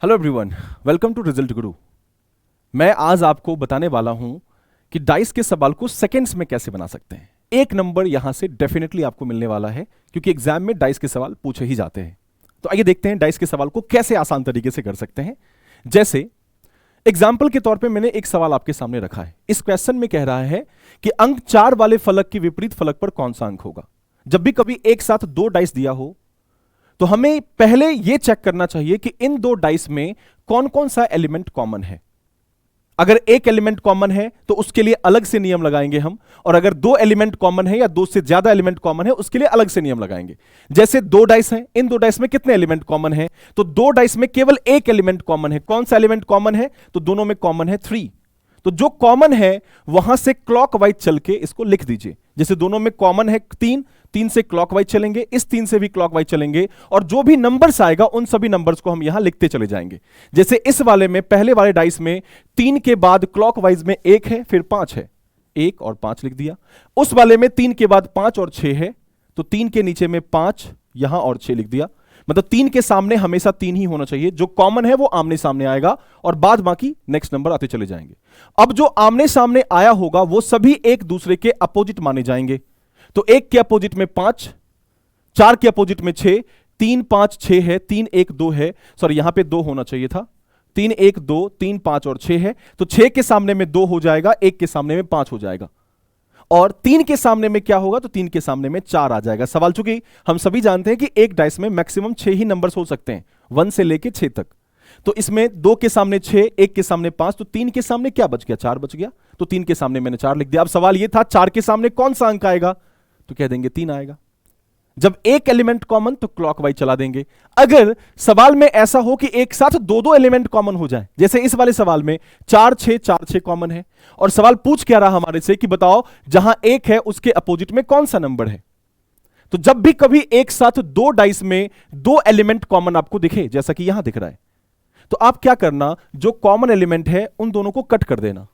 Hello everyone, welcome to result guru. मैं आज आपको बताने वाला हूं कि डाइस के सवाल को सेकंड्स में कैसे बना सकते हैं। एक नंबर यहां से डेफिनेटली आपको मिलने वाला है क्योंकि एग्जाम में डाइस के सवाल पूछे ही जाते हैं। तो आइए देखते हैं डाइस के सवाल को कैसे आसान तरीके से कर सकते हैं। जैसे एग्जाम्पल के तौर पे मैंने एक सवाल आपके सामने रखा है। इस क्वेश्चन में कह रहा है कि अंक 4 वाले फलक के विपरीत फलक पर कौन सा अंक होगा। जब भी कभी एक साथ दो डाइस दिया हो तो हमें पहले यह चेक करना चाहिए कि इन दो डाइस में कौन कौन सा एलिमेंट कॉमन है। अगर एक एलिमेंट कॉमन है तो उसके लिए अलग से नियम लगाएंगे हम, और अगर दो एलिमेंट कॉमन है या दो से ज्यादा एलिमेंट कॉमन है उसके लिए अलग से नियम लगाएंगे। जैसे दो डाइस हैं, इन दो डाइस में कितने एलिमेंट कॉमन है, तो दो डाइस में केवल एक एलिमेंट कॉमन है। कौन सा एलिमेंट कॉमन है, तो दोनों में कॉमन है 3। तो जो कॉमन है वहां से क्लॉकवाइज चल के इसको लिख दीजिए। जैसे दोनों में कॉमन है 3 से क्लॉकवाइज चलेंगे, इस 3 से भी क्लॉकवाइज चलेंगे, और जो भी नंबर्स आएगा उन सभी नंबर्स को हम यहां लिखते चले जाएंगे। जैसे इस वाले में, पहले वाले डाइस में 3 के बाद क्लॉकवाइज में 1 है, फिर 5 है, 1 और 5 लिख दिया। उस वाले में 3 के बाद 5 और 6 है, तो 3 के नीचे में 5 यहां और 6 लिख दिया। मतलब 3 के सामने हमेशा 3 ही होना चाहिए। जो कॉमन है वो आमने सामने आएगा और बाद बाकी नेक्स्ट नंबर आते चले जाएंगे। अब जो आमने सामने आया होगा वो सभी एक दूसरे के अपोजिट माने जाएंगे। तो 1 के अपोजिट में 5, 4 के अपोजिट में 6, 3 5 6 है, 3 1 2 है, सॉरी यहां पे 2 होना चाहिए था। 3 1 2, 3 5 और 6 है, तो 6 के सामने में 2 हो जाएगा, 1 के सामने में 5 हो जाएगा, और 3 के सामने में क्या होगा, तो 3 के सामने में 4 आ जाएगा। सवाल, चूंकि हम सभी जानते हैं कि एक डाइस में मैक्सिमम 6 ही नंबर्स हो सकते हैं, 1 से लेके 6 तक। तो इसमें 2 के सामने 6, 1 के सामने 5, तो 3 के सामने क्या बच गया, 4 बच गया। तो 3 के सामने मैंने 4 लिख दिया। अब सवाल यह था 4 के सामने कौन सा अंक आएगा, तो कह देंगे 3 आएगा। जब एक एलिमेंट कॉमन तो क्लॉकवाइज चला देंगे। अगर सवाल में ऐसा हो कि एक साथ दो दो एलिमेंट कॉमन हो जाए, जैसे इस वाले सवाल में 4 6 कॉमन है, और सवाल पूछ क्या रहा हमारे से कि बताओ जहां 1 है उसके अपोजिट में कौन सा नंबर है। तो जब भी कभी एक साथ दो डाइस में दो एलिमेंट कॉमन आपको दिखे, जैसा कि यहां दिख रहा है, तो आप क्या करना, जो कॉमन एलिमेंट है उन दोनों को कट कर देना।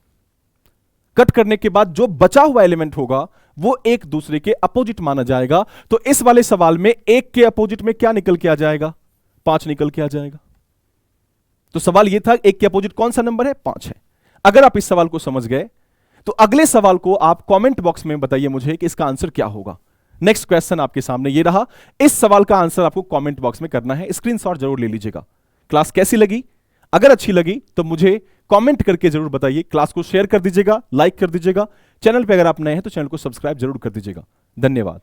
कट करने के बाद जो बचा हुआ एलिमेंट होगा वो एक दूसरे के अपोजिट माना जाएगा। तो इस वाले सवाल में 1 के अपोजिट में क्या निकल के आ जाएगा, 5 निकल के आ जाएगा। तो सवाल यह था 1 के अपोजिट कौन सा नंबर है, 5 है। अगर आप इस सवाल को समझ गए तो अगले सवाल को आप कमेंट बॉक्स में बताइए मुझे कि इसका आंसर क्या होगा। नेक्स्ट क्वेश्चन आपके सामने ये रहा। इस सवाल का आंसर आपको कमेंट बॉक्स में करना है। स्क्रीनशॉट जरूर ले लीजिएगा। क्लास कैसी लगी, अगर अच्छी लगी तो मुझे कमेंट करके जरूर बताइए। क्लास को शेयर कर दीजिएगा, लाइक कर दीजिएगा। चैनल पे अगर आप नए हैं तो चैनल को सब्सक्राइब जरूर कर दीजिएगा। धन्यवाद।